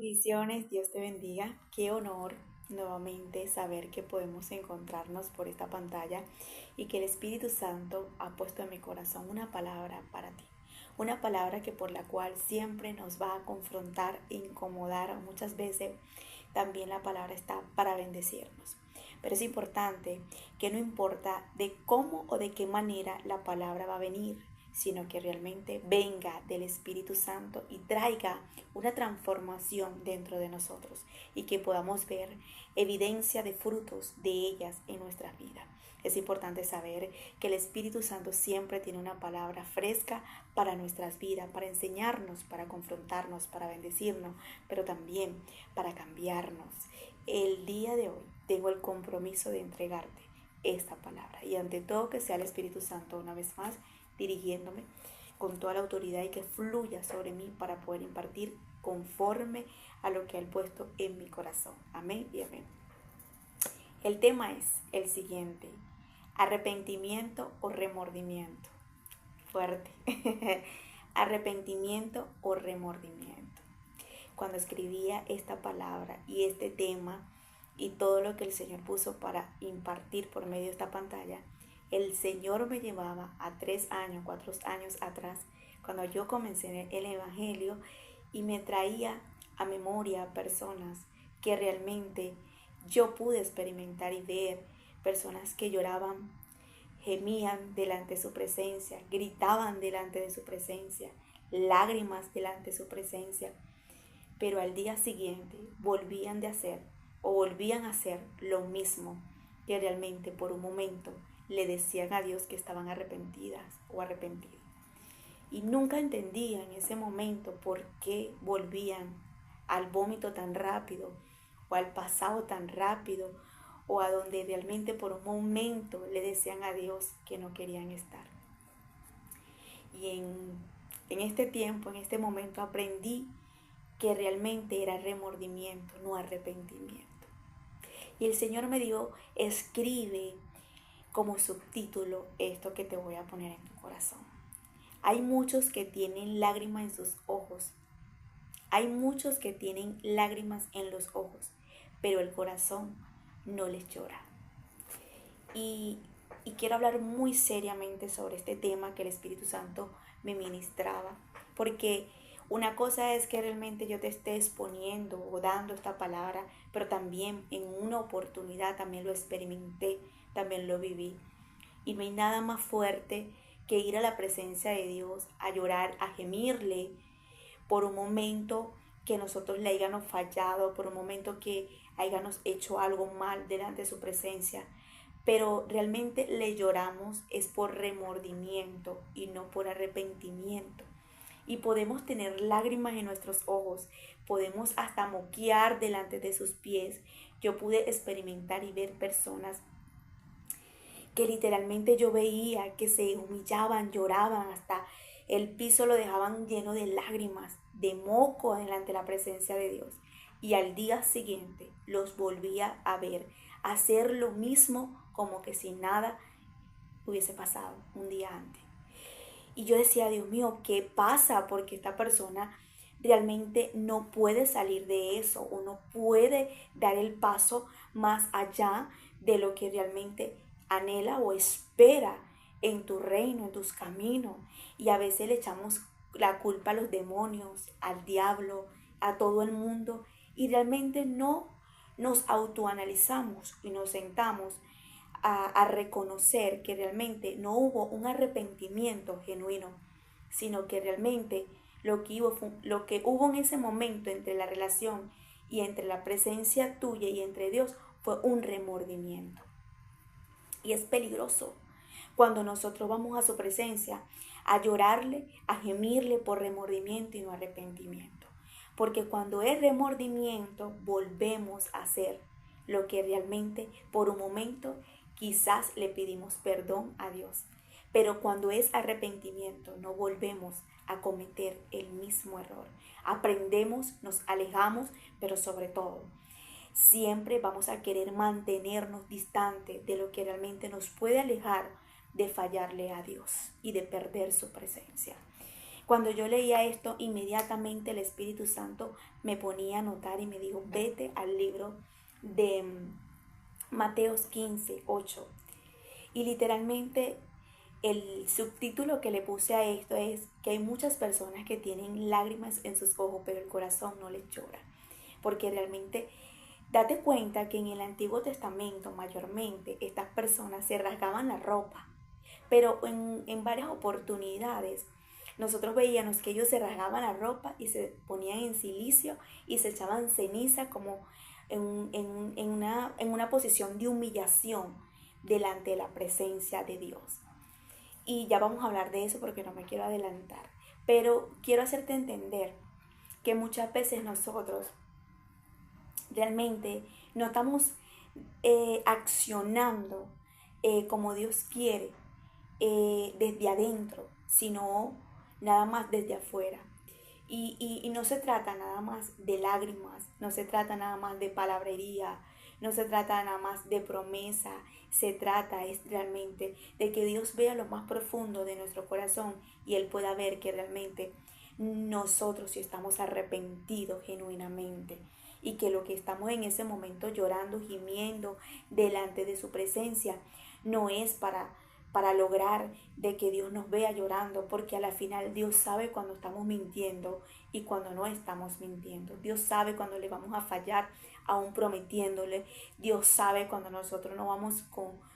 Bendiciones, Dios te bendiga. Qué honor nuevamente saber que podemos encontrarnos por esta pantalla y que el Espíritu Santo ha puesto en mi corazón una palabra para ti. Una palabra que por la cual siempre nos va a confrontar e incomodar. Muchas veces también la palabra está para bendecirnos. Pero es importante que no importa de cómo o de qué manera la palabra va a venir, sino que realmente venga del Espíritu Santo y traiga una transformación dentro de nosotros y que podamos ver evidencia de frutos de ellas en nuestras vidas. Es importante saber que el Espíritu Santo siempre tiene una palabra fresca para nuestras vidas, para enseñarnos, para confrontarnos, para bendecirnos, pero también para cambiarnos. El día de hoy tengo el compromiso de entregarte esta palabra y ante todo que sea el Espíritu Santo una vez más dirigiéndome con toda la autoridad y que fluya sobre mí para poder impartir conforme a lo que Él ha puesto en mi corazón. Amén y amén. El tema es el siguiente: arrepentimiento o remordimiento. Fuerte. Arrepentimiento o remordimiento. Cuando escribía esta palabra y este tema y todo lo que el Señor puso para impartir por medio de esta pantalla, el Señor me llevaba a 3 años, 4 años atrás, cuando yo comencé el Evangelio, y me traía a memoria personas que realmente yo pude experimentar y ver, personas que lloraban, gemían delante de su presencia, gritaban delante de su presencia, lágrimas delante de su presencia, pero al día siguiente volvían a hacer lo mismo que realmente por un momento le decían a Dios que estaban arrepentidas o arrepentidos. Y nunca entendía en ese momento por qué volvían al vómito tan rápido o al pasado tan rápido o a donde realmente por un momento le decían a Dios que no querían estar. Y en este tiempo, en este momento aprendí que realmente era remordimiento, no arrepentimiento. Y el Señor me dijo, escribe como subtítulo esto que te voy a poner en tu corazón. Hay muchos que tienen lágrimas en sus ojos. Hay muchos que tienen lágrimas en los ojos, pero el corazón no les llora. Y quiero hablar muy seriamente sobre este tema que el Espíritu Santo me ministraba, porque una cosa es que realmente yo te esté exponiendo o dando esta palabra, pero también en una oportunidad también lo experimenté, también lo viví. Y no hay nada más fuerte que ir a la presencia de Dios, a llorar, a gemirle por un momento que nosotros le hayamos fallado, por un momento que hayamos hecho algo mal delante de su presencia. Pero realmente le lloramos es por remordimiento y no por arrepentimiento. Y podemos tener lágrimas en nuestros ojos, podemos hasta moquear delante de sus pies. Yo pude experimentar y ver personas que literalmente yo veía que se humillaban, lloraban, hasta el piso lo dejaban lleno de lágrimas, de moco delante de la presencia de Dios. Y al día siguiente los volvía a ver, hacer lo mismo como que si nada hubiese pasado un día antes. Y yo decía, Dios mío, ¿qué pasa? Porque esta persona realmente no puede salir de eso o no puede dar el paso más allá de lo que realmente anhela o espera en tu reino, en tus caminos. Y a veces le echamos la culpa a los demonios, al diablo, a todo el mundo, y realmente no nos autoanalizamos y nos sentamos a reconocer que realmente no hubo un arrepentimiento genuino, sino que realmente lo que hubo en ese momento entre la relación y entre la presencia tuya y entre Dios fue un remordimiento. Y es peligroso cuando nosotros vamos a su presencia a llorarle, a gemirle por remordimiento y no arrepentimiento. Porque cuando es remordimiento volvemos a hacer lo que realmente por un momento quizás le pedimos perdón a Dios. Pero cuando es arrepentimiento no volvemos a cometer el mismo error. Aprendemos, nos alejamos, pero sobre todo siempre vamos a querer mantenernos distantes de lo que realmente nos puede alejar de fallarle a Dios y de perder su presencia. Cuando yo leía esto, inmediatamente el Espíritu Santo me ponía a anotar y me dijo, vete al libro de Mateos 15:8. Y literalmente el subtítulo que le puse a esto es que hay muchas personas que tienen lágrimas en sus ojos, pero el corazón no les llora. Porque realmente, date cuenta que en el Antiguo Testamento mayormente estas personas se rasgaban la ropa, pero en varias oportunidades nosotros veíamos que ellos se rasgaban la ropa y se ponían en silicio y se echaban ceniza como en una posición de humillación delante de la presencia de Dios. Y ya vamos a hablar de eso porque no me quiero adelantar. Pero quiero hacerte entender que muchas veces nosotros realmente no estamos accionando como Dios quiere desde adentro, sino nada más desde afuera. Y no se trata nada más de lágrimas, no se trata nada más de palabrería, no se trata nada más de promesa, se trata es realmente de que Dios vea lo más profundo de nuestro corazón y Él pueda ver que realmente nosotros si estamos arrepentidos genuinamente y que lo que estamos en ese momento llorando, gimiendo delante de su presencia, no es para lograr de que Dios nos vea llorando, porque a la final Dios sabe cuando estamos mintiendo y cuando no estamos mintiendo. Dios sabe cuando le vamos a fallar aún prometiéndole. Dios sabe cuando nosotros no vamos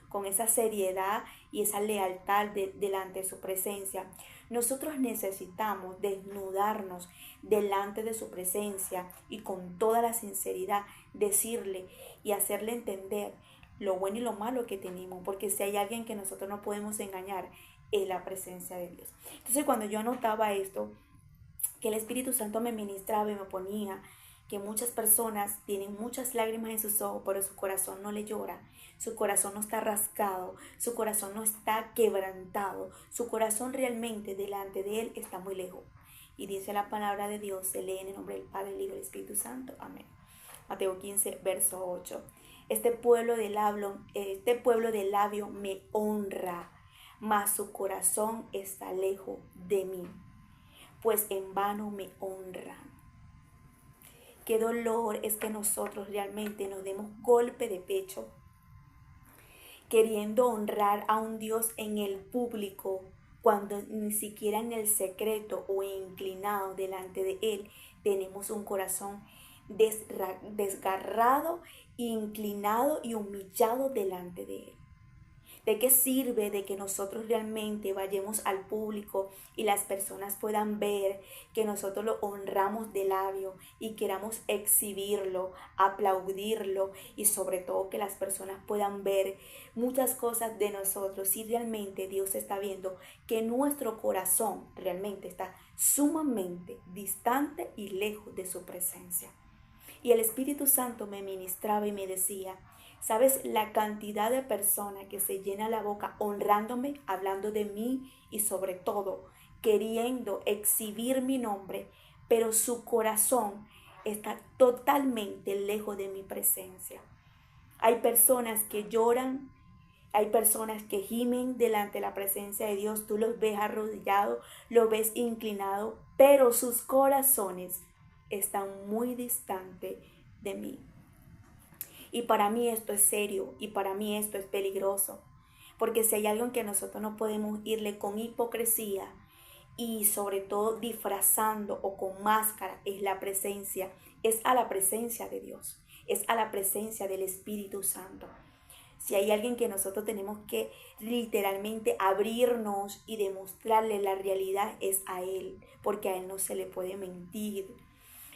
con esa seriedad y esa lealtad delante de su presencia. Nosotros necesitamos desnudarnos delante de su presencia y con toda la sinceridad decirle y hacerle entender lo bueno y lo malo que tenemos, porque si hay alguien que nosotros no podemos engañar, es la presencia de Dios. Entonces cuando yo anotaba esto, que el Espíritu Santo me ministraba y me ponía que muchas personas tienen muchas lágrimas en sus ojos, pero su corazón no le llora, su corazón no está rascado, su corazón no está quebrantado, su corazón realmente delante de Él está muy lejos. Y dice la palabra de Dios, se lee en el nombre del Padre, del Hijo y del Espíritu Santo. Amén. Mateo 15, verso 8. Este pueblo de labio me honra, mas su corazón está lejos de mí, pues en vano me honran. Qué dolor es que nosotros realmente nos demos golpe de pecho queriendo honrar a un Dios en el público cuando ni siquiera en el secreto o inclinado delante de Él tenemos un corazón desgarrado, inclinado y humillado delante de Él. ¿De qué sirve de que nosotros realmente vayamos al público y las personas puedan ver que nosotros lo honramos de labio y queramos exhibirlo, aplaudirlo y sobre todo que las personas puedan ver muchas cosas de nosotros si realmente Dios está viendo que nuestro corazón realmente está sumamente distante y lejos de su presencia? Y el Espíritu Santo me ministraba y me decía, ¿sabes la cantidad de personas que se llena la boca honrándome, hablando de mí y sobre todo queriendo exhibir mi nombre, pero su corazón está totalmente lejos de mi presencia? Hay personas que lloran, hay personas que gimen delante de la presencia de Dios, tú los ves arrodillados, los ves inclinados, pero sus corazones están muy distantes de mí. Y para mí esto es serio y para mí esto es peligroso, porque si hay algo en que nosotros no podemos irle con hipocresía y sobre todo disfrazando o con máscara, es a la presencia de Dios, es a la presencia del Espíritu Santo. Si hay alguien que nosotros tenemos que literalmente abrirnos y demostrarle la realidad, es a Él, porque a Él no se le puede mentir.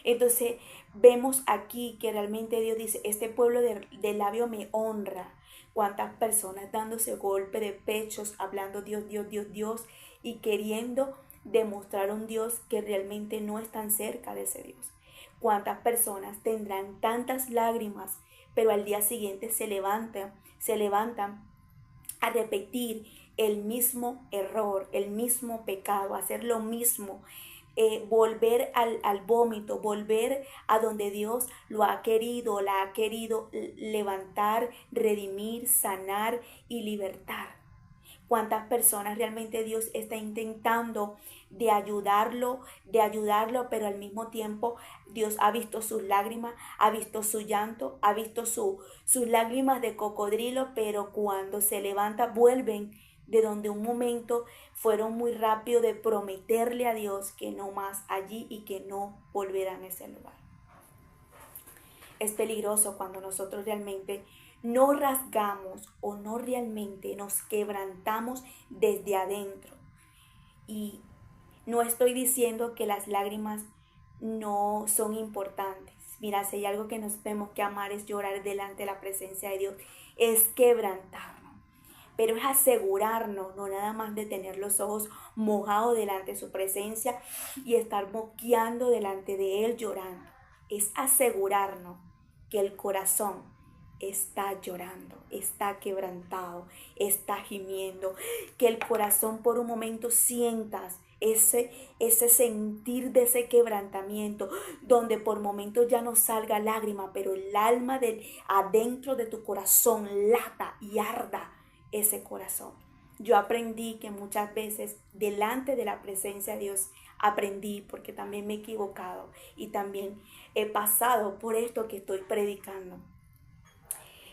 Entonces vemos aquí que realmente Dios dice, este pueblo de labio me honra. Cuántas personas dándose golpe de pechos, hablando Dios, Dios, Dios, Dios, y queriendo demostrar a un Dios que realmente no es tan cerca de ese Dios. Cuántas personas tendrán tantas lágrimas, pero al día siguiente se levantan a repetir el mismo error, el mismo pecado, hacer lo mismo. Volver al vómito, volver a donde Dios la ha querido levantar, redimir, sanar y libertar. ¿Cuántas personas realmente Dios está intentando de ayudarlo, pero al mismo tiempo Dios ha visto sus lágrimas, ha visto su llanto, ha visto sus lágrimas de cocodrilo, pero cuando se levanta vuelven de donde un momento fueron muy rápido de prometerle a Dios que no más allí y que no volverán a ese lugar. Es peligroso cuando nosotros realmente no rasgamos o no realmente nos quebrantamos desde adentro. Y no estoy diciendo que las lágrimas no son importantes. Mira, si hay algo que nos tenemos que amar es llorar delante de la presencia de Dios, es quebrantarnos. Pero es asegurarnos, no nada más de tener los ojos mojados delante de su presencia y estar moqueando delante de Él llorando. Es asegurarnos que el corazón está llorando, está quebrantado, está gimiendo, que el corazón por un momento sientas ese sentir de ese quebrantamiento, donde por momentos ya no salga lágrima, pero el alma adentro de tu corazón lata y arda ese corazón. Yo aprendí que muchas veces delante de la presencia de Dios aprendí, porque también me he equivocado y también he pasado por esto que estoy predicando.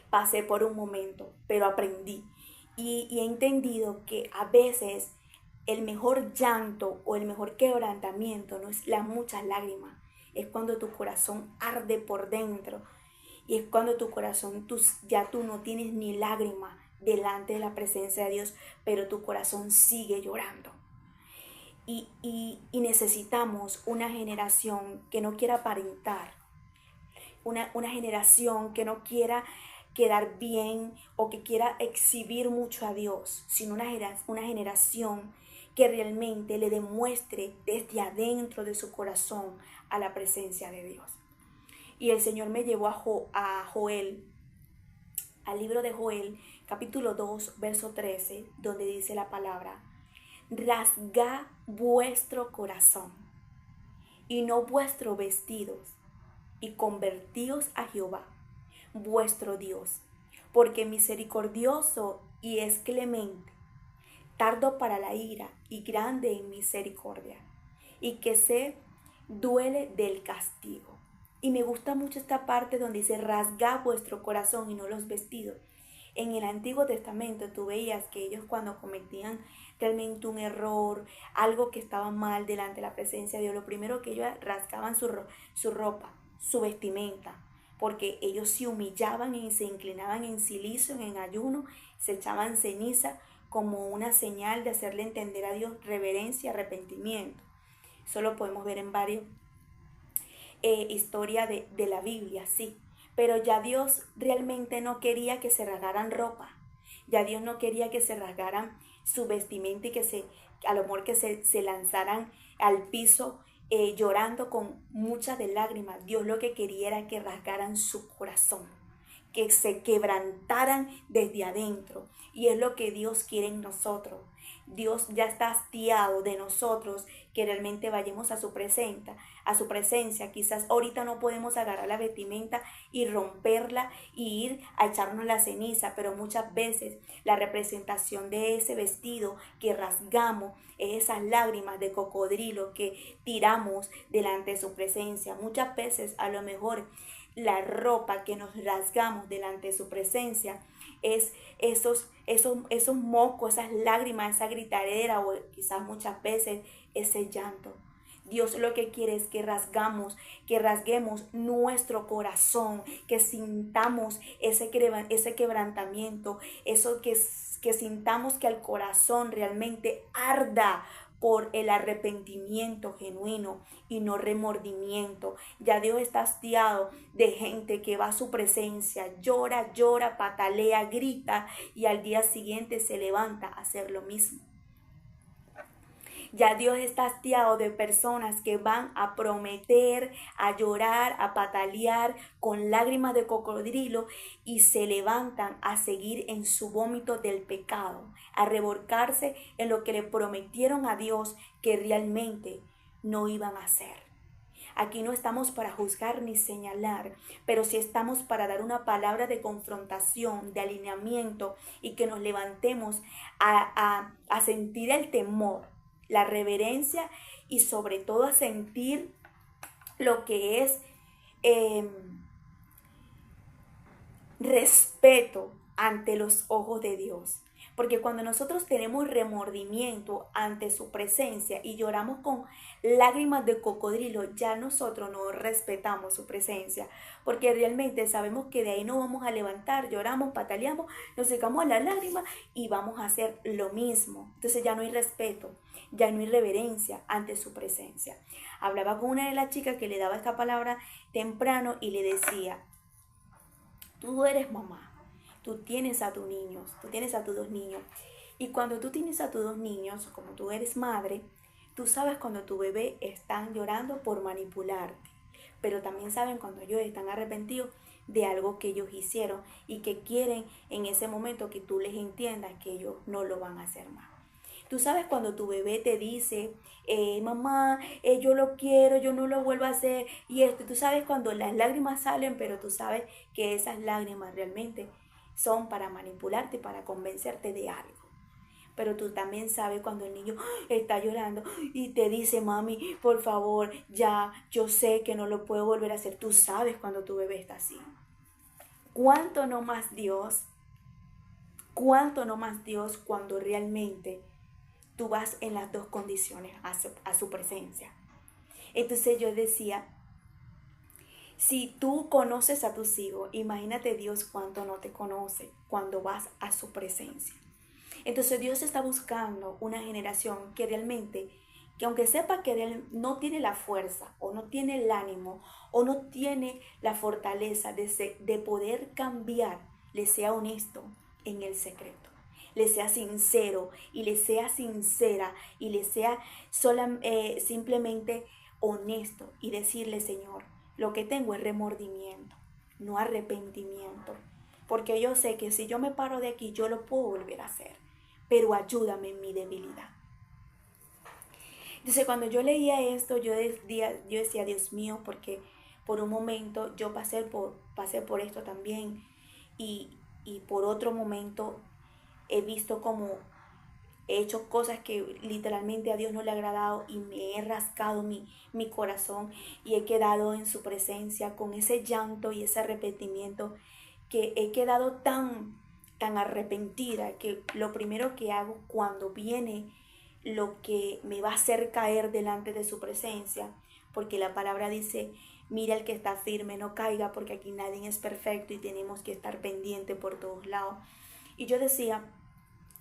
Pasé por un momento, pero aprendí y he entendido que a veces el mejor llanto o el mejor quebrantamiento no es las muchas lágrimas, es cuando tu corazón arde por dentro y es cuando tu corazón ya tú no tienes ni lágrima delante de la presencia de Dios, pero tu corazón sigue llorando. Y necesitamos una generación que no quiera aparentar, una generación que no quiera quedar bien o que quiera exhibir mucho a Dios, sino una generación que realmente le demuestre desde adentro de su corazón a la presencia de Dios. Y el Señor me llevó a Joel, al libro de Joel, capítulo 2, verso 13, donde dice la palabra: rasgad vuestro corazón y no vuestros vestidos, y convertíos a Jehová, vuestro Dios, porque misericordioso y es clemente, tardo para la ira y grande en misericordia, y que se duele del castigo. Y me gusta mucho esta parte donde dice rasgad vuestro corazón y no los vestidos. En el Antiguo Testamento tú veías que ellos cuando cometían realmente un error, algo que estaba mal delante de la presencia de Dios, lo primero que ellos rasgaban su ropa, su vestimenta, porque ellos se humillaban y se inclinaban en silicio, en ayuno, se echaban ceniza como una señal de hacerle entender a Dios reverencia, arrepentimiento. Eso lo podemos ver en varias historias de la Biblia, sí. Pero ya Dios realmente no quería que se rasgaran ropa. Ya Dios no quería que se rasgaran su vestimenta y a lo mejor que se lanzaran al piso llorando con muchas de lágrimas. Dios lo que quería era que rasgaran su corazón, que se quebrantaran desde adentro. Y es lo que Dios quiere en nosotros. Dios ya está hastiado de nosotros que realmente vayamos a su presencia. Quizás ahorita no podemos agarrar la vestimenta y romperla y ir a echarnos la ceniza, pero muchas veces la representación de ese vestido que rasgamos es esas lágrimas de cocodrilo que tiramos delante de su presencia. Muchas veces a lo mejor la ropa que nos rasgamos delante de su presencia es esos mocos, esas lágrimas, esa gritadera o quizás muchas veces ese llanto. Dios lo que quiere es que rasguemos nuestro corazón, que sintamos ese quebrantamiento, eso que sintamos que el corazón realmente arda por el arrepentimiento genuino y no remordimiento. Ya Dios está hastiado de gente que va a su presencia, llora, patalea, grita y al día siguiente se levanta a hacer lo mismo. Ya Dios está hastiado de personas que van a prometer, a llorar, a patalear con lágrimas de cocodrilo y se levantan a seguir en su vómito del pecado, a revolcarse en lo que le prometieron a Dios que realmente no iban a hacer. Aquí no estamos para juzgar ni señalar, pero sí estamos para dar una palabra de confrontación, de alineamiento y que nos levantemos a sentir el temor. la reverencia y sobre todo a sentir lo que es respeto ante los ojos de Dios. Porque cuando nosotros tenemos remordimiento ante su presencia y lloramos con lágrimas de cocodrilo, ya nosotros no respetamos su presencia. Porque realmente sabemos que de ahí no vamos a levantar, lloramos, pataleamos, nos secamos las lágrimas y vamos a hacer lo mismo. Entonces ya no hay respeto, ya no hay reverencia ante su presencia. Hablaba con una de las chicas que le daba esta palabra temprano y le decía: tú eres mamá, tú tienes a tus niños, tú tienes a tus dos niños. Y cuando tú tienes a tus dos niños, como tú eres madre, tú sabes cuando tu bebé están llorando por manipularte. Pero también saben cuando ellos están arrepentidos de algo que ellos hicieron y que quieren en ese momento que tú les entiendas que ellos no lo van a hacer más. Tú sabes cuando tu bebé te dice: mamá, yo lo quiero, yo no lo vuelvo a hacer, y esto. Tú sabes cuando las lágrimas salen, pero tú sabes que esas lágrimas realmente son para manipularte, para convencerte de algo. Pero tú también sabes cuando el niño está llorando y te dice: mami, por favor, ya, yo sé que no lo puedo volver a hacer. Tú sabes cuando tu bebé está así. ¿Cuánto no más Dios? ¿Cuánto no más Dios cuando realmente tú vas en las dos condiciones a su presencia? Entonces yo decía, si tú conoces a tus hijos, imagínate Dios cuánto no te conoce cuando vas a su presencia. Entonces Dios está buscando una generación que realmente, que aunque sepa que él no tiene la fuerza o no tiene el ánimo o no tiene la fortaleza de poder cambiar, le sea honesto en el secreto, le sea sincero y le sea sincera y le sea simplemente honesto y decirle: Señor, lo que tengo es remordimiento, no arrepentimiento, porque yo sé que si yo me paro de aquí yo lo puedo volver a hacer, pero ayúdame en mi debilidad. Entonces cuando yo leía esto, yo decía: Dios mío, porque por un momento yo pasé por esto también, y por otro momento he visto como he hecho cosas que literalmente a Dios no le ha agradado y me he rascado mi corazón y he quedado en su presencia con ese llanto y ese arrepentimiento, que he quedado tan arrepentida que lo primero que hago cuando viene lo que me va a hacer caer delante de su presencia, porque la palabra dice: mira el que está firme, no caiga, porque aquí nadie es perfecto y tenemos que estar pendiente por todos lados. Y yo decía: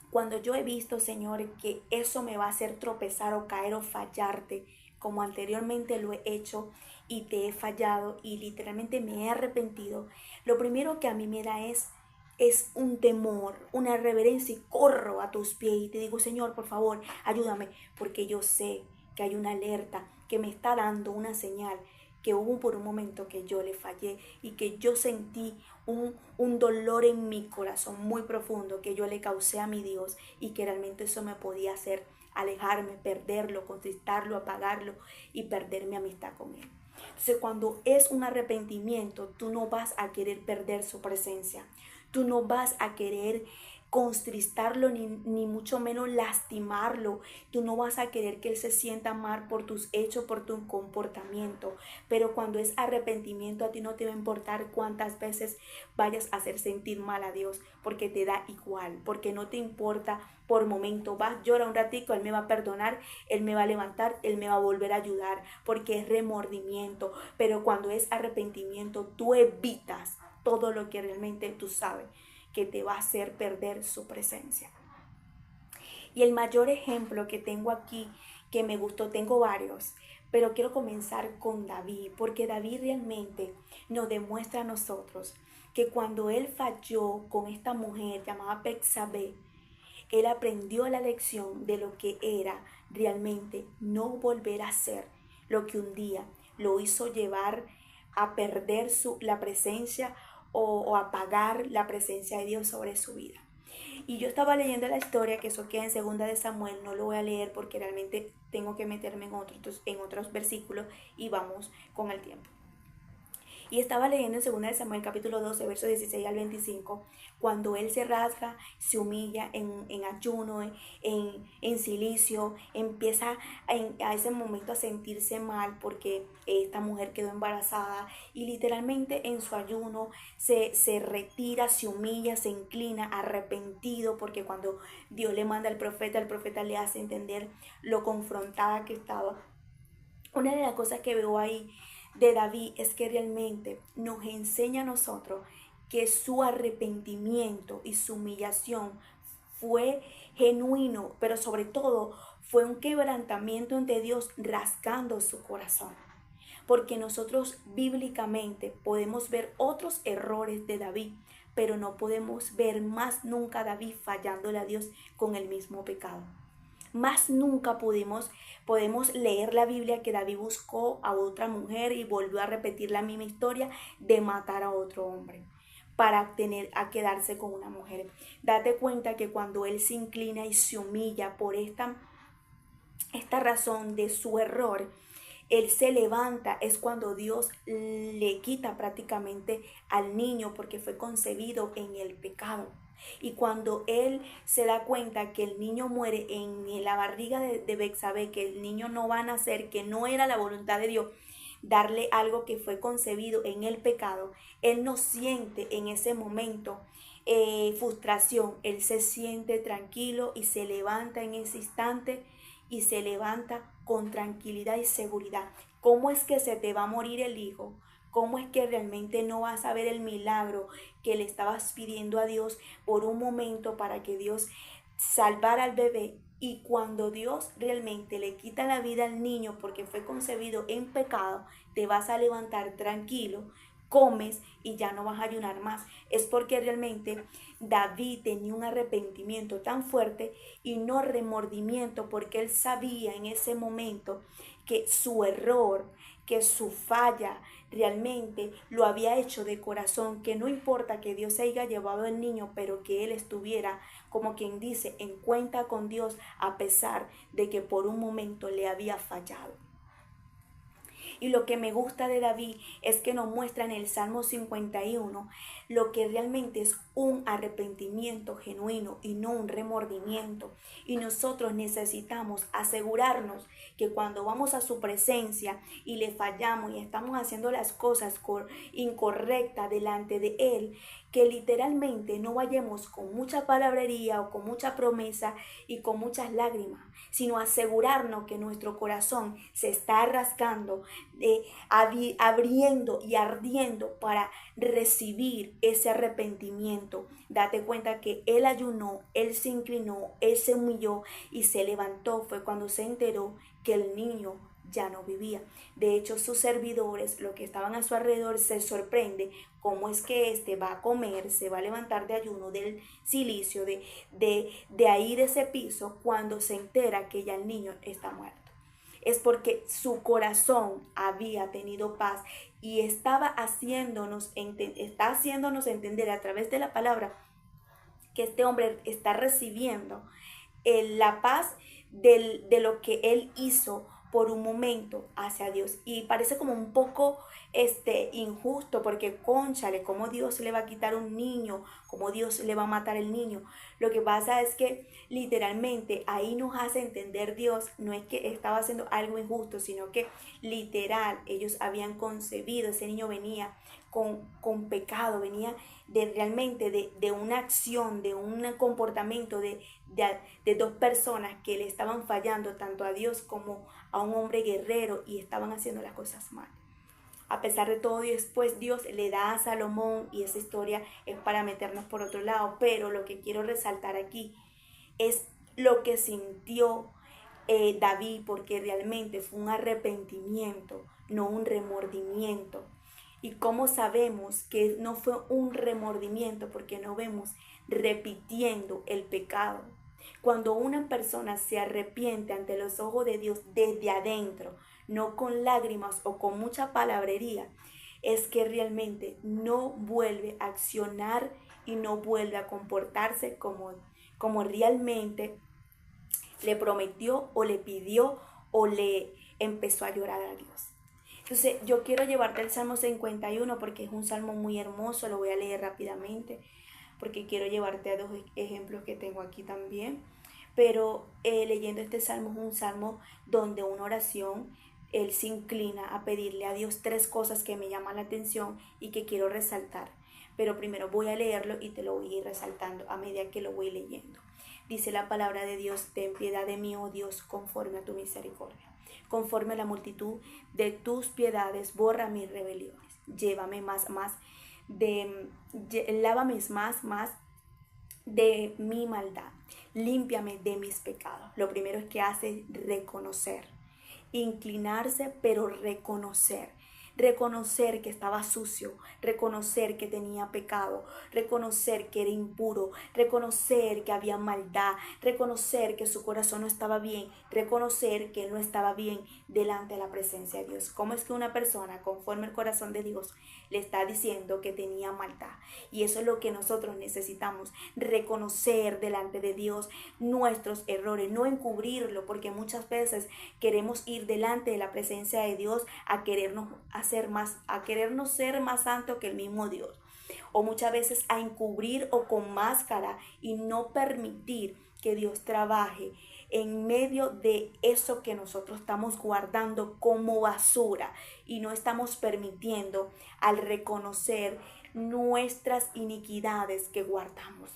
cuando yo he visto, Señor, que eso me va a hacer tropezar o caer o fallarte, como anteriormente lo he hecho y te he fallado y literalmente me he arrepentido, lo primero que a mí me da es un temor, una reverencia, y corro a tus pies y te digo: Señor, por favor, ayúdame, porque yo sé que hay una alerta que me está dando una señal, que hubo por un momento que yo le fallé y que yo sentí un dolor en mi corazón muy profundo que yo le causé a mi Dios, y que realmente eso me podía hacer alejarme, perderlo, contristarlo, apagarlo y perder mi amistad con Él. Entonces cuando es un arrepentimiento, tú no vas a querer perder su presencia, tú no vas a querer contristarlo ni mucho menos lastimarlo. Tú no vas a querer que Él se sienta mal por tus hechos, por tu comportamiento. Pero cuando es arrepentimiento, a ti no te va a importar cuántas veces vayas a hacer sentir mal a Dios, porque te da igual, porque no te importa por momento. Vas, llora un ratico, Él me va a perdonar, Él me va a levantar, Él me va a volver a ayudar, porque es remordimiento. Pero cuando es arrepentimiento, tú evitas todo lo que realmente tú sabes que te va a hacer perder su presencia. Y el mayor ejemplo que tengo aquí, que me gustó, tengo varios, pero quiero comenzar con David, porque David realmente nos demuestra a nosotros que cuando él falló con esta mujer llamada Betsabé, él aprendió la lección de lo que era realmente no volver a hacer lo que un día lo hizo llevar a perder la presencia o apagar la presencia de Dios sobre su vida. Y yo estaba leyendo la historia, que eso queda en Segunda de Samuel, no lo voy a leer porque realmente tengo que meterme en otros versículos y vamos con el tiempo. Y estaba leyendo en 2 de Samuel capítulo 12, versos 16 al 25, cuando él se rasga, se humilla en ayuno, en silicio, empieza a ese momento a sentirse mal porque esta mujer quedó embarazada y literalmente en su ayuno se retira, se humilla, se inclina, arrepentido, porque cuando Dios le manda al profeta, el profeta le hace entender lo confrontada que estaba. Una de las cosas que veo ahí de David es que realmente nos enseña a nosotros que su arrepentimiento y su humillación fue genuino, pero sobre todo fue un quebrantamiento ante Dios rasgando su corazón. Porque nosotros bíblicamente podemos ver otros errores de David, pero no podemos ver más nunca a David fallándole a Dios con el mismo pecado. Más nunca podemos leer la Biblia que David buscó a otra mujer y volvió a repetir la misma historia de matar a otro hombre para quedarse con una mujer. Date cuenta que cuando él se inclina y se humilla por esta razón de su error, él se levanta, es cuando Dios le quita prácticamente al niño porque fue concebido en el pecado. Y cuando él se da cuenta que el niño muere en la barriga de Betsabé, que el niño no va a nacer, que no era la voluntad de Dios darle algo que fue concebido en el pecado, él no siente en ese momento frustración, él se siente tranquilo y se levanta en ese instante y se levanta con tranquilidad y seguridad. ¿Cómo es que se te va a morir el hijo? ¿Cómo es que realmente no vas a ver el milagro que le estabas pidiendo a Dios por un momento para que Dios salvara al bebé? Y cuando Dios realmente le quita la vida al niño porque fue concebido en pecado, te vas a levantar tranquilo, comes y ya no vas a ayunar más. Es porque realmente David tenía un arrepentimiento tan fuerte y no remordimiento, porque él sabía en ese momento que su error, que su falla realmente lo había hecho de corazón, que no importa que Dios se haya llevado al niño, pero que él estuviera, como quien dice, en cuenta con Dios, a pesar de que por un momento le había fallado. Y lo que me gusta de David es que nos muestra en el Salmo 51 lo que realmente es un arrepentimiento genuino y no un remordimiento. Y nosotros necesitamos asegurarnos que cuando vamos a su presencia y le fallamos y estamos haciendo las cosas incorrectas delante de Él, que literalmente no vayamos con mucha palabrería o con mucha promesa y con muchas lágrimas, sino asegurarnos que nuestro corazón se está rasgando, abriendo y ardiendo para recibir ese arrepentimiento. Date cuenta que él ayunó, él se inclinó, él se humilló y se levantó. Fue cuando se enteró que el niño ya no vivía. De hecho, sus servidores, los que estaban a su alrededor, se sorprende cómo es que este va a comer, se va a levantar de ayuno del silicio, de ahí de ese piso, cuando se entera que ya el niño está muerto. Es porque su corazón había tenido paz y está haciéndonos entender a través de la palabra que este hombre está recibiendo la paz de lo que él hizo por un momento hacia Dios. Y parece como un poco injusto, porque cónchale, ¿cómo Dios le va a quitar un niño? ¿Cómo Dios le va a matar el niño? Lo que pasa es que literalmente ahí nos hace entender Dios, no es que estaba haciendo algo injusto, sino que literal ellos habían concebido, ese niño venía con pecado, venía realmente de una acción, de un comportamiento de dos personas que le estaban fallando tanto a Dios como a un hombre guerrero y estaban haciendo las cosas mal. A pesar de todo, y después Dios le da a Salomón, y esa historia es para meternos por otro lado, pero lo que quiero resaltar aquí es lo que sintió David, porque realmente fue un arrepentimiento, no un remordimiento. ¿Y cómo sabemos que no fue un remordimiento? Porque no vemos repitiendo el pecado. Cuando una persona se arrepiente ante los ojos de Dios desde adentro, no con lágrimas o con mucha palabrería, es que realmente no vuelve a accionar y no vuelve a comportarse como realmente le prometió o le pidió o le empezó a llorar a Dios. Entonces yo quiero llevarte al Salmo 51 porque es un salmo muy hermoso, lo voy a leer rápidamente porque quiero llevarte a dos ejemplos que tengo aquí también. Pero leyendo este salmo es un salmo donde una oración, él se inclina a pedirle a Dios tres cosas que me llaman la atención y que quiero resaltar. Pero primero voy a leerlo y te lo voy a ir resaltando a medida que lo voy leyendo. Dice la palabra de Dios: ten piedad de mí, oh Dios, conforme a tu misericordia. Conforme a la multitud de tus piedades, borra mis rebeliones. Llévame más lávame más de mi maldad. Límpiame de mis pecados. Lo primero es que hace reconocer. Inclinarse, pero reconocer. Reconocer que estaba sucio, reconocer que tenía pecado, reconocer que era impuro, reconocer que había maldad, reconocer que su corazón no estaba bien, reconocer que no estaba bien delante de la presencia de Dios. ¿Cómo es que una persona conforme al corazón de Dios le está diciendo que tenía maldad? Y eso es lo que nosotros necesitamos, reconocer delante de Dios nuestros errores, no encubrirlo, porque muchas veces queremos ir delante de la presencia de Dios a querernos ser más santos que el mismo Dios, o muchas veces a encubrir o con máscara y no permitir que Dios trabaje en medio de eso que nosotros estamos guardando como basura y no estamos permitiendo al reconocer nuestras iniquidades que guardamos.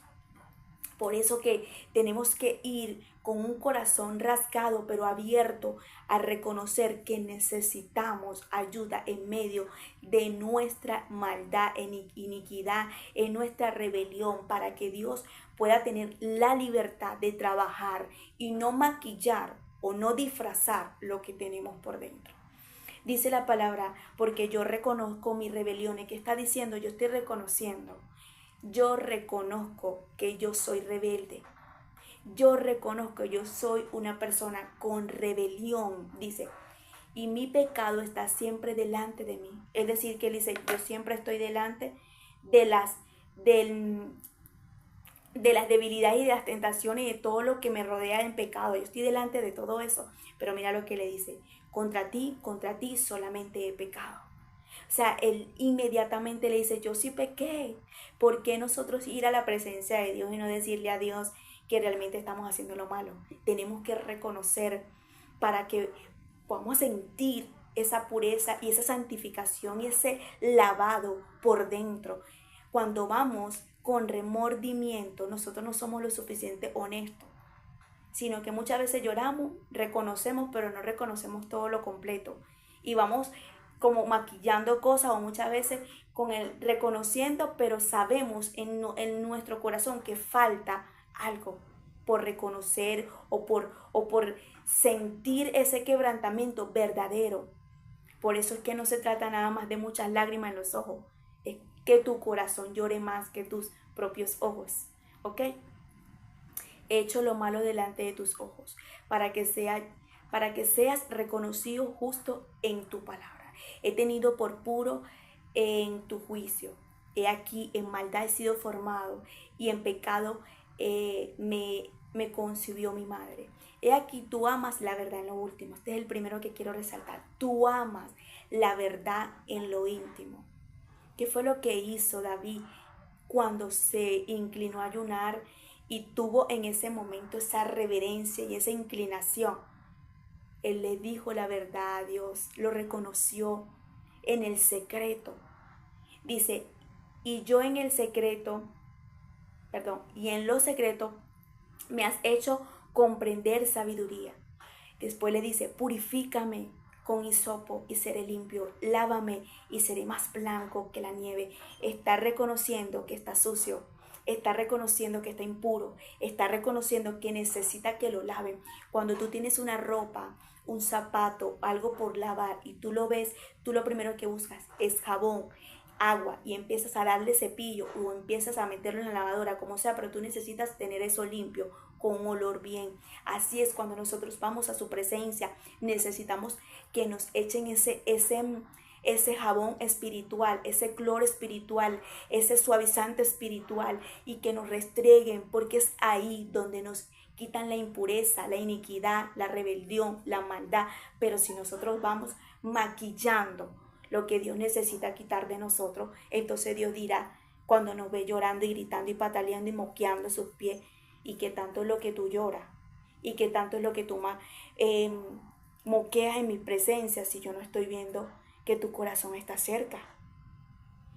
Por eso que tenemos que ir con un corazón rasgado pero abierto a reconocer que necesitamos ayuda en medio de nuestra maldad, iniquidad, en nuestra rebelión, para que Dios pueda tener la libertad de trabajar y no maquillar o no disfrazar lo que tenemos por dentro. Dice la palabra: porque yo reconozco mis rebeliones. ¿Qué está diciendo? Yo estoy reconociendo. Yo reconozco que yo soy rebelde. Yo reconozco que yo soy una persona con rebelión, dice. Y mi pecado está siempre delante de mí. Es decir, que él dice: yo siempre estoy delante de las debilidades y de las tentaciones y de todo lo que me rodea en pecado. Yo estoy delante de todo eso. Pero mira lo que le dice: contra ti solamente he pecado. O sea, él inmediatamente le dice: yo sí pequé. ¿Por qué nosotros ir a la presencia de Dios y no decirle a Dios que realmente estamos haciendo lo malo? Tenemos que reconocer para que podamos sentir esa pureza y esa santificación y ese lavado por dentro. Cuando vamos con remordimiento, nosotros no somos lo suficiente honestos, sino que muchas veces lloramos, reconocemos, pero no reconocemos todo lo completo. Y vamos como maquillando cosas, o muchas veces con el reconociendo, pero sabemos en nuestro corazón que falta algo por reconocer o por sentir ese quebrantamiento verdadero. Por eso es que no se trata nada más de muchas lágrimas en los ojos, es que tu corazón llore más que tus propios ojos, ¿ok? He hecho lo malo delante de tus ojos, para que seas reconocido justo en tu palabra. He tenido por puro en tu juicio. He aquí en maldad he sido formado, y en pecado me concibió mi madre. He aquí tú amas la verdad en lo último. Este es el primero que quiero resaltar. Tú amas la verdad en lo íntimo. ¿Qué fue lo que hizo David cuando se inclinó a ayunar y tuvo en ese momento esa reverencia y esa inclinación? Él le dijo la verdad a Dios, lo reconoció en el secreto. Dice: y yo en el secreto, y en lo secreto me has hecho comprender sabiduría. Después le dice: purifícame con hisopo y seré limpio, lávame y seré más blanco que la nieve. Está reconociendo que está sucio, está reconociendo que está impuro, está reconociendo que necesita que lo laven. Cuando tú tienes una ropa, un zapato, algo por lavar y tú lo ves, tú lo primero que buscas es jabón, agua, y empiezas a darle cepillo o empiezas a meterlo en la lavadora, como sea, pero tú necesitas tener eso limpio, con un olor bien. Así es cuando nosotros vamos a su presencia, necesitamos que nos echen ese jabón espiritual, ese cloro espiritual, ese suavizante espiritual, y que nos restreguen, porque es ahí donde nos quitan la impureza, la iniquidad, la rebelión, la maldad. Pero si nosotros vamos maquillando lo que Dios necesita quitar de nosotros. Entonces Dios dirá, cuando nos ve llorando y gritando y pataleando y moqueando sus pies, y que tanto es lo que tú lloras, y que tanto es lo que tú moqueas en mi presencia, si yo no estoy viendo que tu corazón está cerca.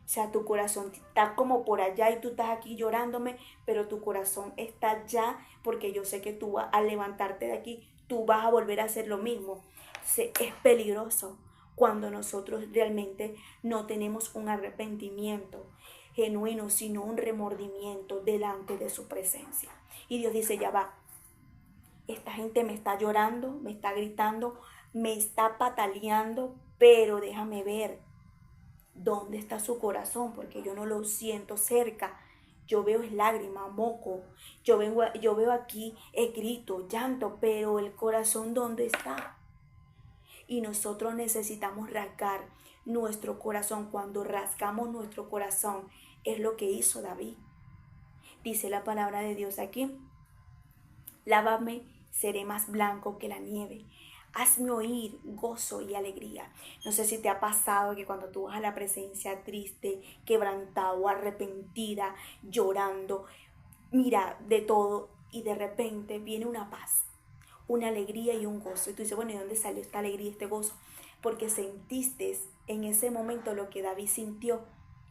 O sea, tu corazón está como por allá y tú estás aquí llorándome, pero tu corazón está allá, porque yo sé que tú vas a levantarte de aquí, tú vas a volver a hacer lo mismo. Es peligroso cuando nosotros realmente no tenemos un arrepentimiento genuino, sino un remordimiento delante de su presencia. Y Dios dice, ya va, esta gente me está llorando, me está gritando, me está pataleando, pero déjame ver dónde está su corazón, porque yo no lo siento cerca. Yo veo lágrimas, moco, yo veo aquí grito, llanto, pero el corazón, ¿dónde está? Y nosotros necesitamos rasgar nuestro corazón. Cuando rasgamos nuestro corazón, es lo que hizo David. Dice la palabra de Dios aquí, lávame, seré más blanco que la nieve. Hazme oír gozo y alegría. No sé si te ha pasado que cuando tú vas a la presencia triste, quebrantado, arrepentida, llorando, mira de todo, y de repente viene una paz, una alegría y un gozo. Y tú dices, bueno, ¿y dónde salió esta alegría y este gozo? Porque sentiste en ese momento lo que David sintió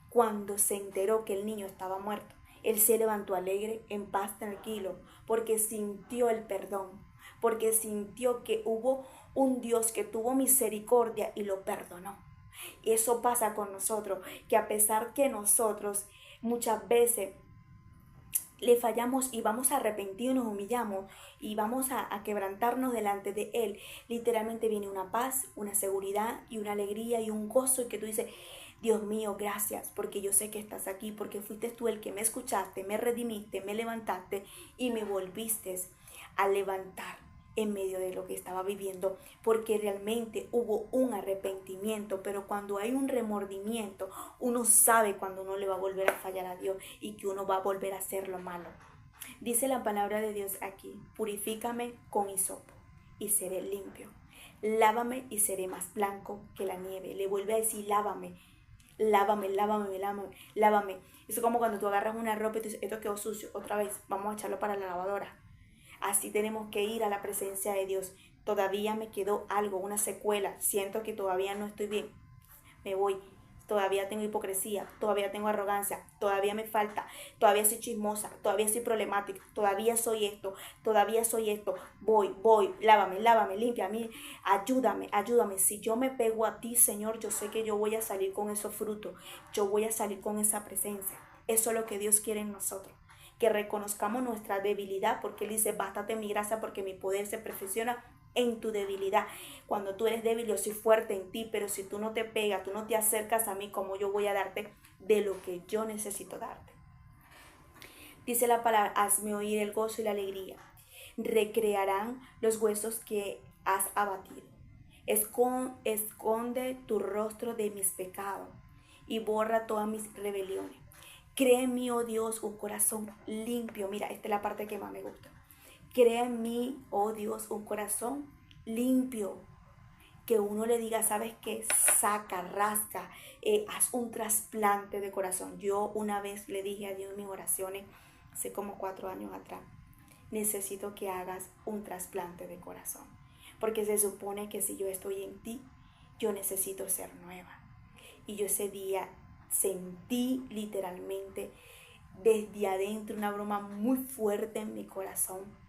cuando se enteró que el niño estaba muerto. Él se levantó alegre, en paz, tranquilo, porque sintió el perdón, porque sintió que hubo un Dios que tuvo misericordia y lo perdonó. Y eso pasa con nosotros, que a pesar que nosotros muchas veces le fallamos y vamos a arrepentir, nos humillamos y vamos a quebrantarnos delante de Él, literalmente viene una paz, una seguridad y una alegría y un gozo, y que tú dices, Dios mío, gracias, porque yo sé que estás aquí, porque fuiste tú el que me escuchaste, me redimiste, me levantaste y me volviste a levantar en medio de lo que estaba viviendo, porque realmente hubo un arrepentimiento. Pero cuando hay un remordimiento, uno sabe cuando uno le va a volver a fallar a Dios y que uno va a volver a hacer lo malo. Dice la palabra de Dios aquí, purifícame con hisopo y seré limpio. Lávame y seré más blanco que la nieve. Le vuelve a decir, lávame, lávame, lávame, lávame, lávame. Eso es como cuando tú agarras una ropa y tú dices, esto quedó sucio, otra vez, vamos a echarlo para la lavadora. Así tenemos que ir a la presencia de Dios. Todavía me quedó algo, una secuela. Siento que todavía no estoy bien. Me voy. Todavía tengo hipocresía, todavía tengo arrogancia, todavía me falta, todavía soy chismosa, todavía soy problemática, todavía soy esto, todavía soy esto. Voy, lávame, lávame, límpiame, ayúdame, ayúdame. Si yo me pego a ti, Señor, yo sé que yo voy a salir con esos frutos, yo voy a salir con esa presencia. Eso es lo que Dios quiere en nosotros, que reconozcamos nuestra debilidad, porque Él dice, bástate mi gracia porque mi poder se perfecciona en tu debilidad. Cuando tú eres débil, yo soy fuerte en ti, pero si tú no te pegas, tú no te acercas a mí, como yo voy a darte de lo que yo necesito darte. Dice la palabra, hazme oír el gozo y la alegría. Recrearán los huesos que has abatido. Esconde tu rostro de mis pecados y borra todas mis rebeliones. Crea en mí, oh Dios, un corazón limpio. Mira, esta es la parte que más me gusta. Crea en mí, oh Dios, un corazón limpio. Que uno le diga, ¿sabes qué? Saca, rasca, haz un trasplante de corazón. Yo una vez le dije a Dios en mis oraciones, hace como 4 años atrás, necesito que hagas un trasplante de corazón. Porque se supone que si yo estoy en ti, yo necesito ser nueva. Y yo ese día sentí literalmente desde adentro una broma muy fuerte en mi corazón.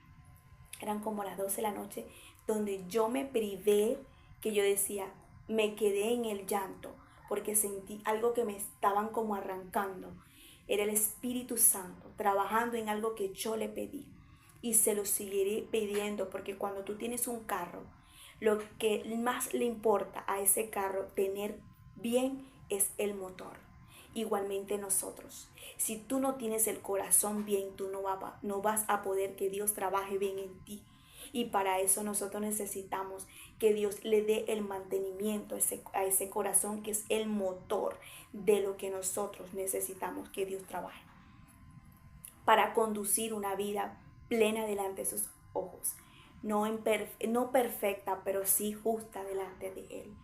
Eran como las 12 de la noche, donde yo me privé, que yo decía, me quedé en el llanto, porque sentí algo que me estaban como arrancando. Era el Espíritu Santo trabajando en algo que yo le pedí. Y se lo seguiré pidiendo, porque cuando tú tienes un carro, lo que más le importa a ese carro tener bien es el motor. Igualmente nosotros, si tú no tienes el corazón bien, tú no vas a poder que Dios trabaje bien en ti. Y para eso nosotros necesitamos que Dios le dé el mantenimiento a ese corazón, que es el motor de lo que nosotros necesitamos que Dios trabaje para conducir una vida plena delante de sus ojos. No perfecta, pero sí justa delante de Él.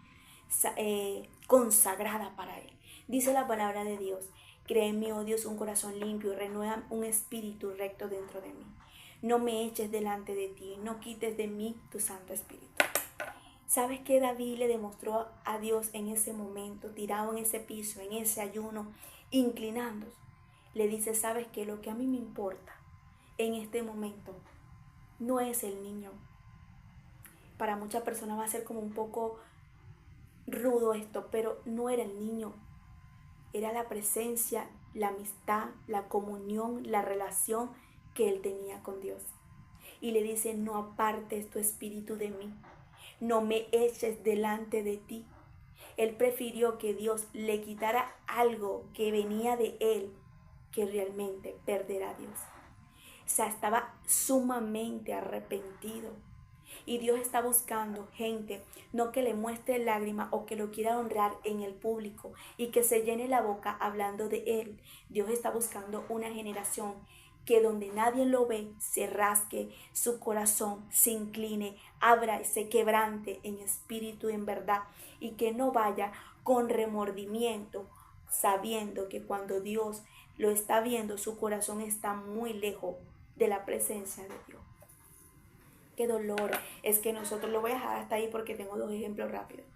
consagrada para Él. Dice la palabra de Dios: crea en mí, oh Dios, un corazón limpio, renueva un espíritu recto dentro de mí. No me eches delante de ti, no quites de mí tu Santo Espíritu. ¿Sabes qué David le demostró a Dios en ese momento, tirado en ese piso, en ese ayuno, inclinándose? Le dice: ¿sabes qué? Lo que a mí me importa en este momento no es el niño. Para muchas personas va a ser como un poco rudo esto, pero no era el niño. Era la presencia, la amistad, la comunión, la relación que él tenía con Dios. Y le dice: no apartes tu espíritu de mí, no me eches delante de ti. Él prefirió que Dios le quitara algo que venía de él que realmente perder a Dios. O sea, estaba sumamente arrepentido. Y Dios está buscando gente, no que le muestre lágrimas o que lo quiera honrar en el público y que se llene la boca hablando de Él. Dios está buscando una generación que donde nadie lo ve, se rasque su corazón, se incline, abra y se quebrante en espíritu y en verdad, y que no vaya con remordimiento, sabiendo que cuando Dios lo está viendo, su corazón está muy lejos de la presencia de Dios. Qué dolor es que nosotros, lo voy a dejar hasta ahí porque tengo dos ejemplos rápidos.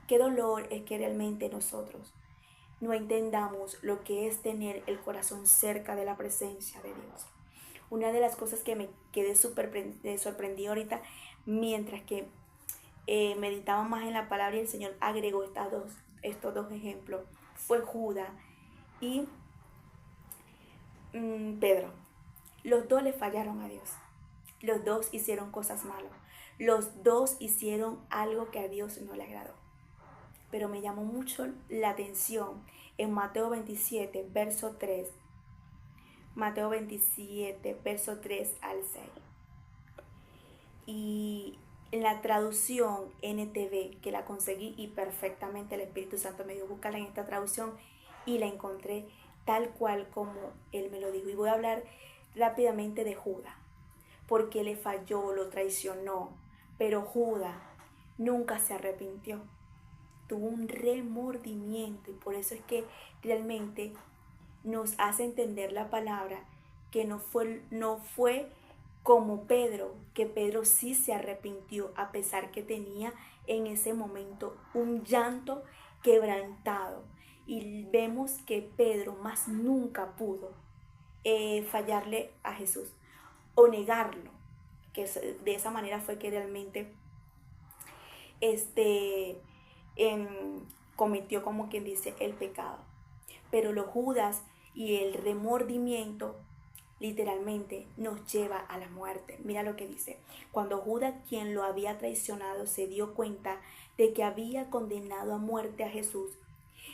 Qué dolor es que realmente nosotros no entendamos lo que es tener el corazón cerca de la presencia de Dios. Una de las cosas que me quedé súper sorprendida ahorita, mientras que meditaba más en la palabra y el Señor agregó estos dos ejemplos, fue Judas y Pedro. Los dos le fallaron a Dios. Los dos hicieron cosas malas. Los dos hicieron algo que a Dios no le agradó. Pero me llamó mucho la atención en Mateo 27, verso 3. Mateo 27, verso 3 al 6. Y en la traducción NTV, que la conseguí y perfectamente el Espíritu Santo me dio buscarla en esta traducción y la encontré tal cual como Él me lo dijo. Y voy a hablar rápidamente de Judas, porque le falló, lo traicionó, pero Judas nunca se arrepintió, tuvo un remordimiento, y por eso es que realmente nos hace entender la palabra que no fue como Pedro, que Pedro sí se arrepintió a pesar que tenía en ese momento un llanto quebrantado, y vemos que Pedro más nunca pudo fallarle a Jesús o negarlo, que de esa manera fue que realmente cometió, como quien dice, el pecado. Pero los Judas y el remordimiento literalmente nos lleva a la muerte. Mira lo que dice: cuando Judas, quien lo había traicionado, se dio cuenta de que había condenado a muerte a Jesús,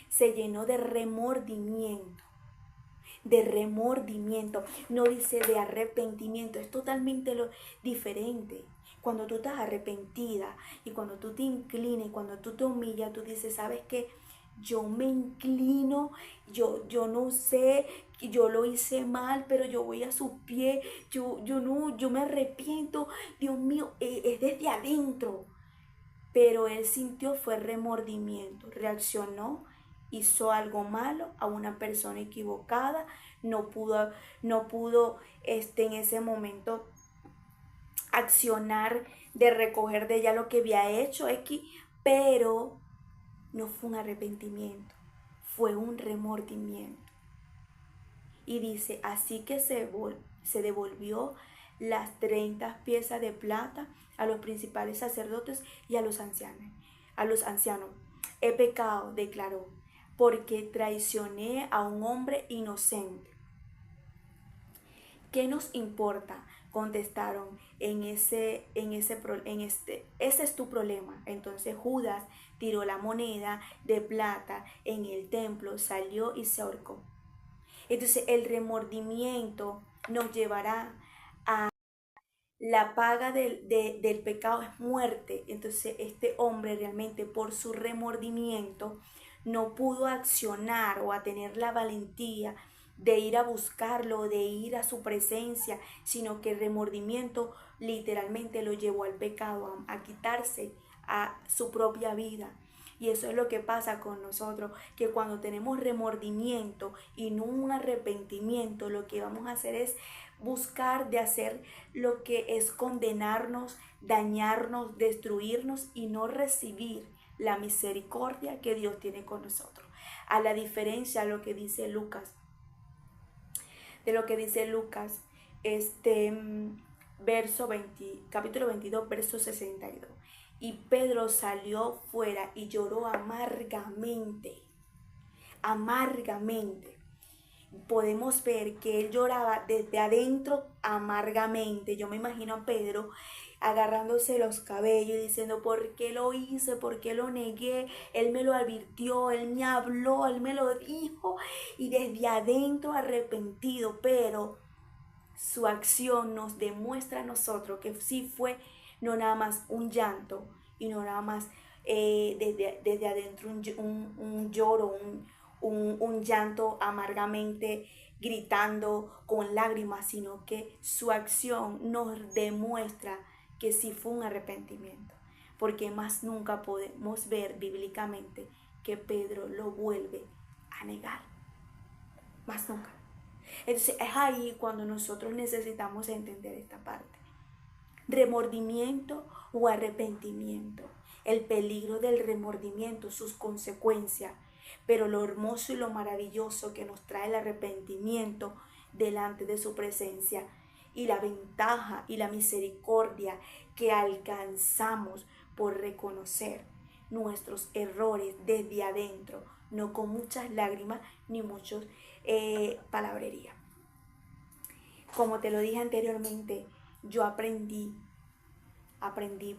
se llenó de remordimiento. No dice de arrepentimiento, es totalmente diferente. Cuando tú estás arrepentida y cuando tú te inclinas y cuando tú te humillas, tú dices: ¿sabes qué? Yo me inclino, yo no sé, yo lo hice mal, pero yo voy a sus pies, yo me arrepiento, Dios mío, es desde adentro. Pero él sintió fue remordimiento, reaccionó, hizo algo malo a una persona equivocada, no pudo en ese momento accionar de recoger de ella lo que había hecho, pero no fue un arrepentimiento, fue un remordimiento. Y dice: así que se devolvió las 30 piezas de plata a los principales sacerdotes y a los ancianos. He pecado, declaró, porque traicioné a un hombre inocente. ¿Qué nos importa? Contestaron, ese es tu problema. Entonces Judas tiró la moneda de plata en el templo, salió y se ahorcó. Entonces el remordimiento nos llevará a la paga del pecado es muerte. Entonces este hombre realmente por su remordimiento no pudo accionar o a tener la valentía de ir a buscarlo, de ir a su presencia, sino que el remordimiento literalmente lo llevó al pecado, a quitarse a su propia vida. Y eso es lo que pasa con nosotros, que cuando tenemos remordimiento y no un arrepentimiento, lo que vamos a hacer es buscar de hacer lo que es condenarnos, dañarnos, destruirnos y no recibir la misericordia que Dios tiene con nosotros. A la diferencia de lo que dice Lucas, capítulo 22, verso 62. Y Pedro salió fuera y lloró amargamente. Podemos ver que él lloraba desde adentro amargamente. Yo me imagino a Pedro agarrándose los cabellos y diciendo: ¿por qué lo hice? ¿Por qué lo negué? Él me lo advirtió, él me habló, él me lo dijo, y desde adentro arrepentido. Pero su acción nos demuestra a nosotros que sí fue no nada más un llanto y no nada más desde adentro un lloro, un llanto amargamente gritando con lágrimas, sino que su acción nos demuestra que sí fue un arrepentimiento, porque más nunca podemos ver bíblicamente que Pedro lo vuelve a negar, más nunca. Entonces es ahí cuando nosotros necesitamos entender esta parte. Remordimiento o arrepentimiento. El peligro del remordimiento, sus consecuencias, pero lo hermoso y lo maravilloso que nos trae el arrepentimiento delante de su presencia, y la ventaja y la misericordia que alcanzamos por reconocer nuestros errores desde adentro, no con muchas lágrimas ni muchos palabrería. Como te lo dije anteriormente, yo aprendí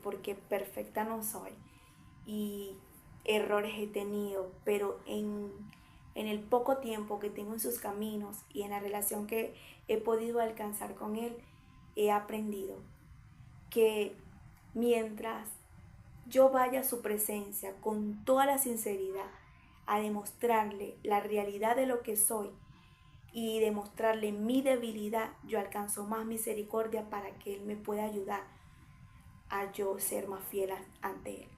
porque perfecta no soy y errores he tenido, pero en el poco tiempo que tengo en sus caminos y en la relación que he podido alcanzar con Él, he aprendido que mientras yo vaya a su presencia con toda la sinceridad a demostrarle la realidad de lo que soy y demostrarle mi debilidad, yo alcanzo más misericordia para que Él me pueda ayudar a yo ser más fiel ante Él.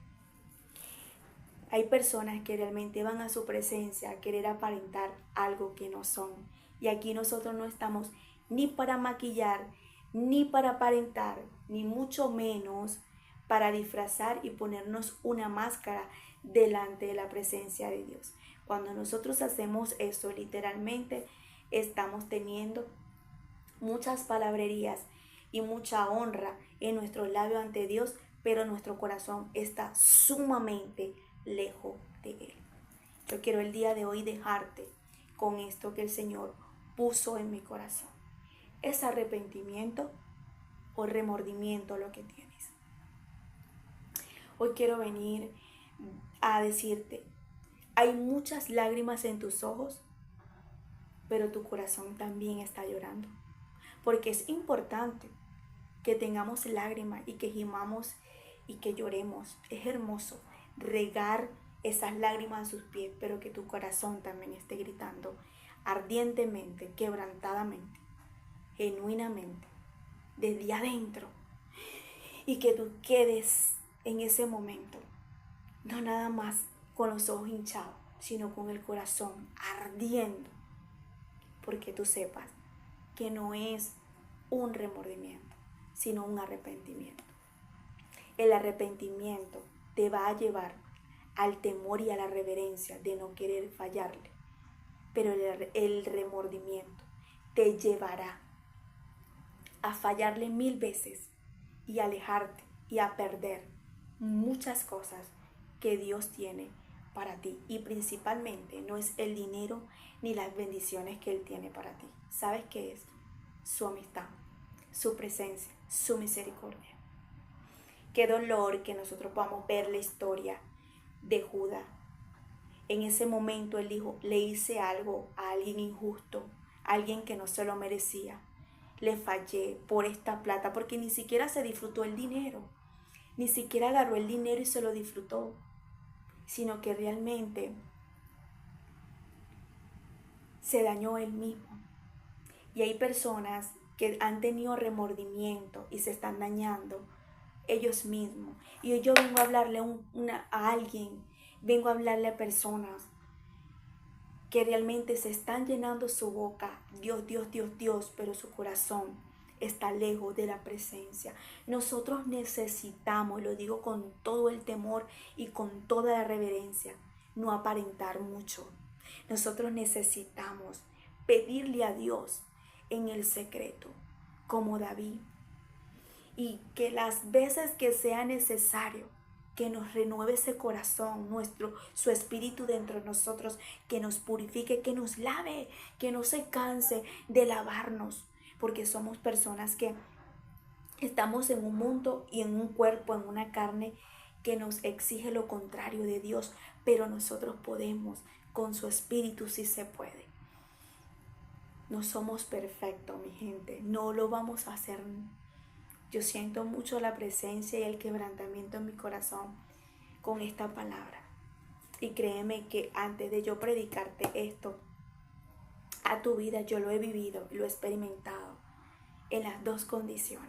Hay personas que realmente van a su presencia a querer aparentar algo que no son. Y aquí nosotros no estamos ni para maquillar, ni para aparentar, ni mucho menos para disfrazar y ponernos una máscara delante de la presencia de Dios. Cuando nosotros hacemos eso, literalmente estamos teniendo muchas palabrerías y mucha honra en nuestros labios ante Dios, pero nuestro corazón está sumamente lejos de Él. Yo quiero el día de hoy dejarte con esto que el Señor puso en mi corazón. ¿Es arrepentimiento o remordimiento lo que tienes? Hoy quiero venir a decirte: hay muchas lágrimas en tus ojos, pero tu corazón también está llorando. Porque es importante que tengamos lágrimas y que gimamos y que lloremos. Es hermoso regar esas lágrimas a sus pies, pero que tu corazón también esté gritando ardientemente, quebrantadamente, genuinamente, desde adentro. Y que tú quedes en ese momento, no nada más con los ojos hinchados, sino con el corazón ardiendo, porque tú sepas que no es un remordimiento, sino un arrepentimiento. El arrepentimiento te va a llevar al temor y a la reverencia de no querer fallarle, pero el remordimiento te llevará a fallarle 1000 veces y a alejarte y a perder muchas cosas que Dios tiene para ti, y principalmente no es el dinero ni las bendiciones que Él tiene para ti. ¿Sabes qué es? Su amistad, su presencia, su misericordia. Qué dolor que nosotros podamos ver la historia de Judas. En ese momento él dijo: le hice algo a alguien injusto, a alguien que no se lo merecía. Le fallé por esta plata, porque ni siquiera se disfrutó el dinero, ni siquiera agarró el dinero y se lo disfrutó, sino que realmente se dañó él mismo. Y hay personas que han tenido remordimiento y se están dañando ellos mismos. Y hoy yo vengo a hablarle a alguien, vengo a hablarle a personas que realmente se están llenando su boca, Dios, Dios, Dios, Dios, pero su corazón está lejos de la presencia. Nosotros necesitamos, y lo digo con todo el temor y con toda la reverencia, no aparentar mucho. Nosotros necesitamos pedirle a Dios en el secreto, como David, y que las veces que sea necesario, que nos renueve ese corazón, su espíritu dentro de nosotros, que nos purifique, que nos lave, que no se canse de lavarnos, porque somos personas que estamos en un mundo y en un cuerpo, en una carne que nos exige lo contrario de Dios, pero nosotros podemos, con su espíritu sí se puede. No somos perfectos, mi gente, no lo vamos a hacer. Yo siento mucho la presencia y el quebrantamiento en mi corazón con esta palabra. Y créeme que antes de yo predicarte esto a tu vida, yo lo he vivido, lo he experimentado en las dos condiciones.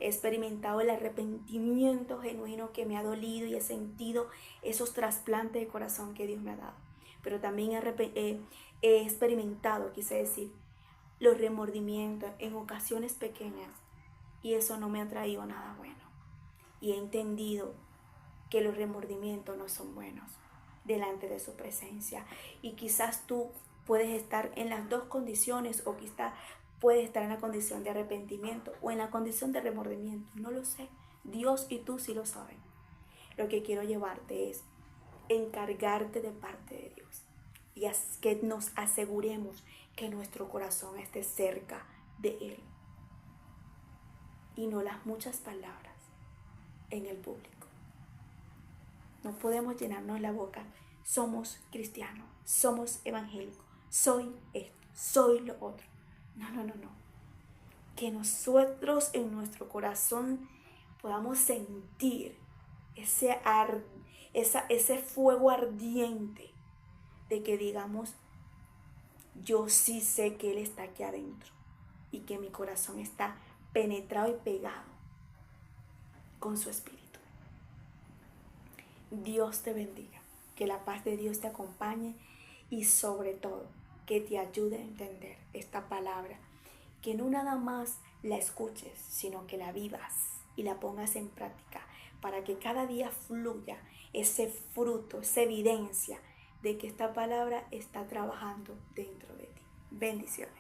He experimentado el arrepentimiento genuino que me ha dolido y he sentido esos trasplantes de corazón que Dios me ha dado. Pero también he experimentado, quise decir, los remordimientos en ocasiones pequeñas. Y eso no me ha traído nada bueno. Y he entendido que los remordimientos no son buenos delante de su presencia. Y quizás tú puedes estar en las dos condiciones, o quizás puedes estar en la condición de arrepentimiento o en la condición de remordimiento. No lo sé. Dios y tú sí lo saben. Lo que quiero llevarte es encargarte de parte de Dios y que nos aseguremos que nuestro corazón esté cerca de Él y no las muchas palabras en el público. No podemos llenarnos la boca. Somos cristianos, somos evangélicos, soy esto, soy lo otro. No. Que nosotros en nuestro corazón podamos sentir ese fuego ardiente de que digamos, yo sí sé que Él está aquí adentro y que mi corazón está penetrado y pegado con su espíritu. Dios te bendiga, que la paz de Dios te acompañe y sobre todo que te ayude a entender esta palabra, que no nada más la escuches, sino que la vivas y la pongas en práctica para que cada día fluya ese fruto, esa evidencia de que esta palabra está trabajando dentro de ti. Bendiciones.